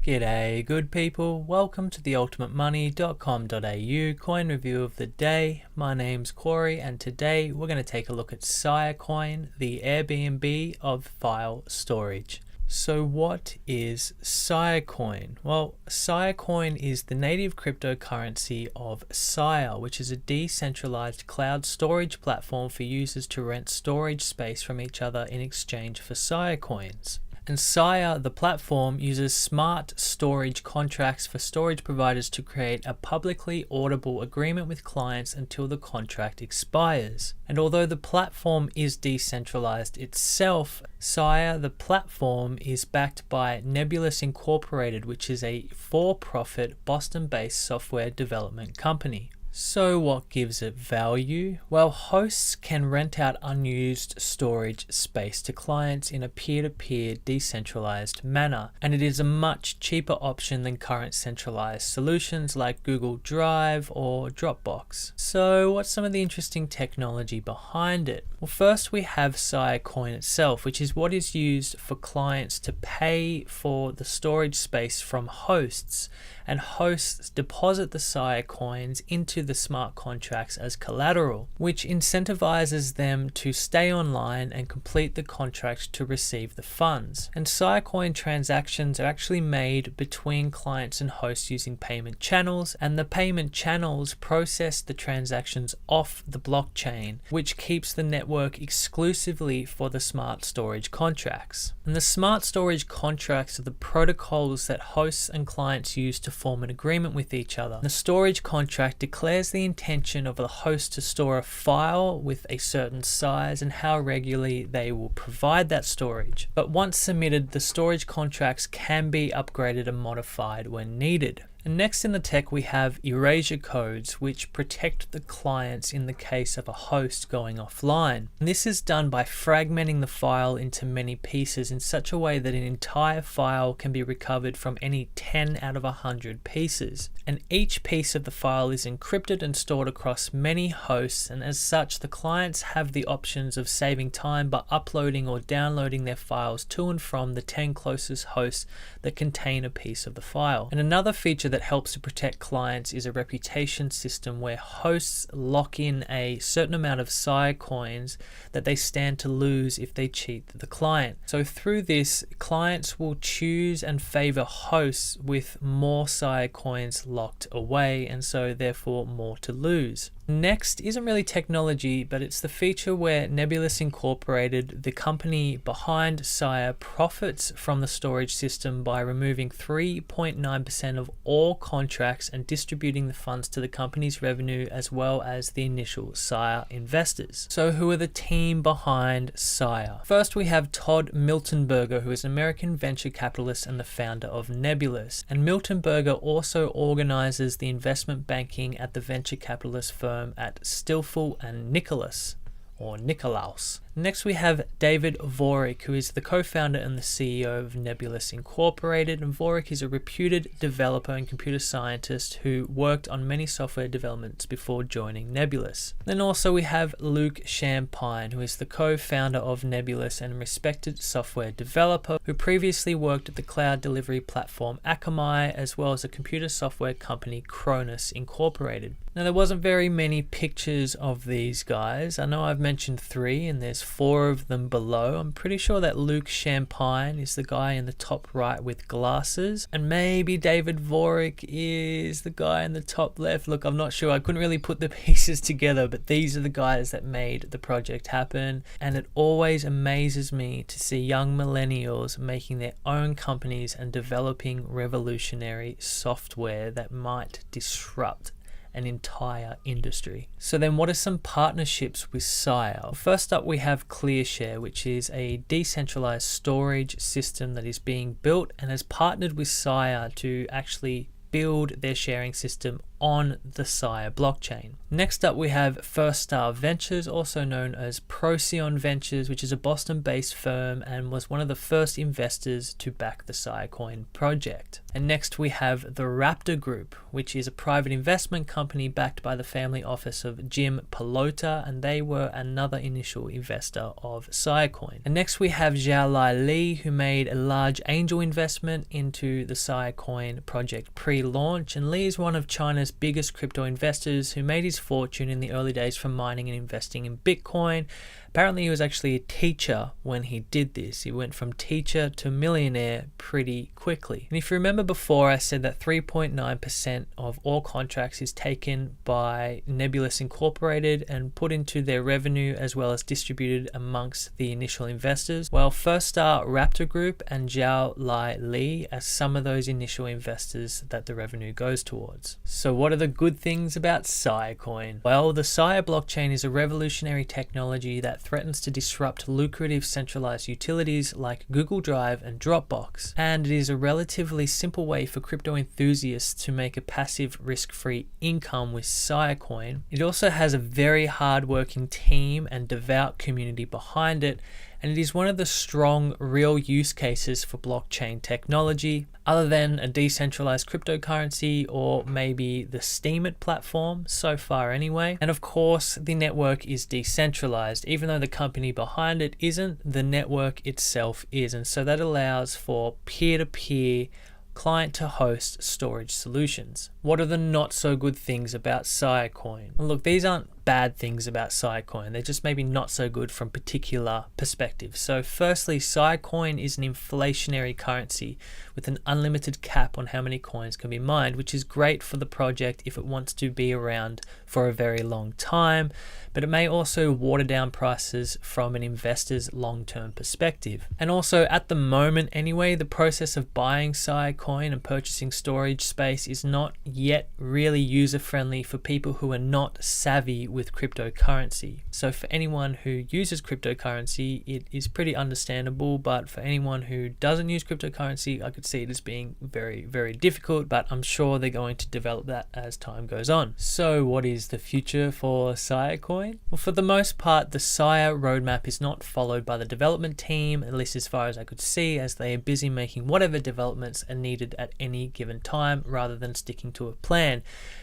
G'day good people, welcome to the ultimatemoney.com.au coin review of the day. My name's Corey and today we're going to take a look at Siacoin, the Airbnb of file storage. So what is Siacoin? Well, Siacoin is the native cryptocurrency of Sia, which is a decentralized cloud storage platform for users to rent storage space from each other in exchange for Siacoins. And Sia, the platform, uses smart storage contracts for storage providers to create a publicly auditable agreement with clients until the contract expires. And although the platform is decentralized itself, Sia, the platform, is backed by Nebulous Incorporated, which is a for-profit Boston-based software development company. So what gives it value? Well, hosts can rent out unused storage space to clients in a peer-to-peer decentralized manner, and it is a much cheaper option than current centralized solutions like Google Drive or Dropbox. So what's some of the interesting technology behind it? Well, first we have Siacoin itself, which is what is used for clients to pay for the storage space from hosts, and hosts deposit the Siacoins into the smart contracts as collateral, which incentivizes them to stay online and complete the contract to receive the funds. And Siacoin transactions are actually made between clients and hosts using payment channels, and the payment channels process the transactions off the blockchain, which keeps the network exclusively for the smart storage contracts. And the smart storage contracts are the protocols that hosts and clients use to form an agreement with each other. The storage contract declares the intention of the host to store a file with a certain size and how regularly they will provide that storage. But once submitted, the storage contracts can be upgraded and modified when needed. And next in the tech we have erasure codes, which protect the clients in the case of a host going offline. And this is done by fragmenting the file into many pieces in such a way that an entire file can be recovered from any 10 out of 100 pieces. And each piece of the file is encrypted and stored across many hosts, and as such the clients have the options of saving time by uploading or downloading their files to and from the 10 closest hosts that contain a piece of the file. And another feature that helps to protect clients is a reputation system where hosts lock in a certain amount of Siacoins that they stand to lose if they cheat the client. So through this, clients will choose and favor hosts with more Siacoins locked away, and so therefore more to lose. Next isn't really technology, but it's the feature where Nebulous Incorporated, the company behind Sia, profits from the storage system by removing 3.9% of all contracts and distributing the funds to the company's revenue as well as the initial Sia investors. So who are the team behind Sia? First we have Todd Miltenberger, who is an American venture capitalist and the founder of Nebulous. And Miltenberger also organizes the investment banking at the venture capitalist firm at Stifel and Nicholas, or Nikolaus. Next we have David Vorick, who is the co-founder and the CEO of Nebulous Incorporated. And Vorick is a reputed developer and computer scientist who worked on many software developments before joining Nebulous. Then also we have Luke Champagne, who is the co-founder of Nebulous and respected software developer who previously worked at the cloud delivery platform Akamai as well as a computer software company Cronus Incorporated. Now there wasn't very many pictures of these guys. I know I've mentioned 3 and there's 4 of them below. I'm pretty sure that Luke Champagne is the guy in the top right with glasses, and maybe David Vorick is the guy in the top left. Look, I'm not sure. I couldn't really put the pieces together, but these are the guys that made the project happen, and it always amazes me to see young millennials making their own companies and developing revolutionary software that might disrupt an entire industry. So then what are some partnerships with Sia? First up we have ClearShare, which is a decentralized storage system that is being built and has partnered with Sia to actually build their sharing system on the Sia blockchain. Next up, we have First Star Ventures, also known as Procyon Ventures, which is a Boston-based firm and was one of the first investors to back the Siacoin project. And next we have the Raptor Group, which is a private investment company backed by the family office of Jim Pelota, and they were another initial investor of Siacoin. And next we have Xiaolai Li, who made a large angel investment into the Siacoin project pre-launch, and Li is one of China's biggest crypto investors who made his fortune in the early days from mining and investing in Bitcoin. Apparently he was actually a teacher when he did this. He went from teacher to millionaire pretty quickly. And if you remember before, I said that 3.9% of all contracts is taken by Nebulous Incorporated and put into their revenue as well as distributed amongst the initial investors. Well, First Star Raptor Group and Xiaolai Li are some of those initial investors that the revenue goes towards. So what are the good things about Siacoin? Well, the Sia blockchain is a revolutionary technology that threatens to disrupt lucrative centralized utilities like Google Drive and Dropbox, and it is a relatively simple way for crypto enthusiasts to make a passive risk-free income with Siacoin. It also has a very hard-working team and devout community behind it, and it is one of the strong real use cases for blockchain technology, other than a decentralized cryptocurrency or maybe the Steemit platform, so far anyway. And of course, the network is decentralized. Even though the company behind it isn't, the network itself is, and so that allows for peer-to-peer, client-to-host storage solutions. What are the not so good things about Siacoin? Look, these aren't bad things about Siacoin. They're just maybe not so good from particular perspectives. So firstly, Siacoin is an inflationary currency with an unlimited cap on how many coins can be mined, which is great for the project if it wants to be around for a very long time, but it may also water down prices from an investor's long-term perspective. And also at the moment anyway, the process of buying Siacoin and purchasing storage space is not yet really user-friendly for people who are not savvy with cryptocurrency. So for anyone who uses cryptocurrency, it is pretty understandable, but for anyone who doesn't use cryptocurrency, I could see it as being very, very difficult, but I'm sure they're going to develop that as time goes on. So what is the future for Siacoin? Well, for the most part, the Sia roadmap is not followed by the development team, at least as far as I could see, as they are busy making whatever developments are needed at any given time rather than sticking to a plan.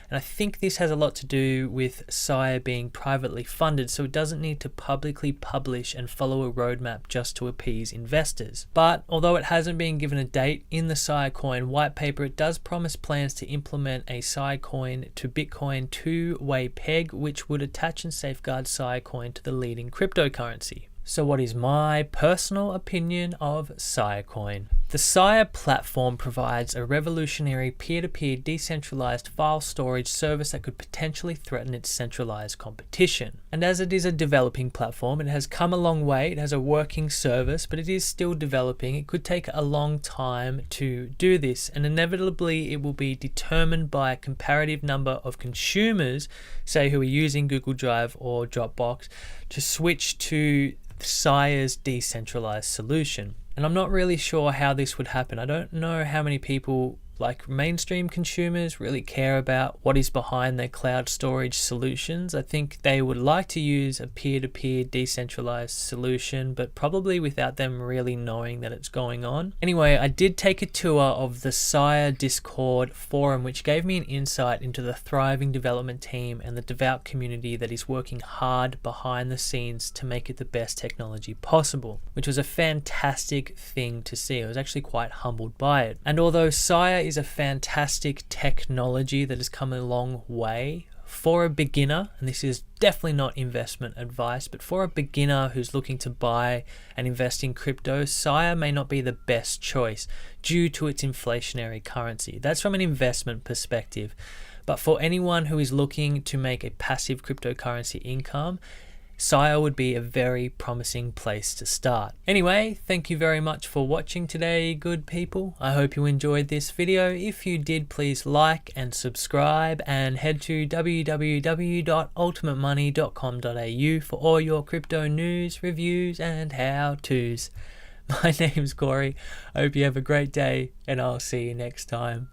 And I think this has a lot to do with Sia being privately funded, so it doesn't need to publicly publish and follow a roadmap just to appease investors. But although it hasn't been given a date in the Siacoin white paper, it does promise plans to implement a Siacoin to Bitcoin two-way peg, which would attach and safeguard Siacoin to the leading cryptocurrency. So what is my personal opinion of Siacoin? The Sia platform provides a revolutionary peer-to-peer decentralized file storage service that could potentially threaten its centralized competition. And as it is a developing platform, it has come a long way. It has a working service, but it is still developing. It could take a long time to do this, and inevitably it will be determined by a comparative number of consumers, say who are using Google Drive or Dropbox, to switch to Sia's decentralized solution. And I'm not really sure how this would happen. I don't know how many people, like mainstream consumers, really care about what is behind their cloud storage solutions. I think they would like to use a peer-to-peer decentralized solution, but probably without them really knowing that it's going on. Anyway, I did take a tour of the Sia Discord forum, which gave me an insight into the thriving development team and the devout community that is working hard behind the scenes to make it the best technology possible, which was a fantastic thing to see. I was actually quite humbled by it. And although Sia is a fantastic technology that has come a long way, for a beginner, and this is definitely not investment advice, but for a beginner who's looking to buy and invest in crypto, Sia may not be the best choice due to its inflationary currency. That's from an investment perspective. But for anyone who is looking to make a passive cryptocurrency income, Sia would be a very promising place to start. Anyway, thank you very much for watching today, good people. I hope you enjoyed this video. If you did, please like and subscribe, and head to www.ultimatemoney.com.au for all your crypto news, reviews, and how-tos. My name's Corey. I hope you have a great day, and I'll see you next time.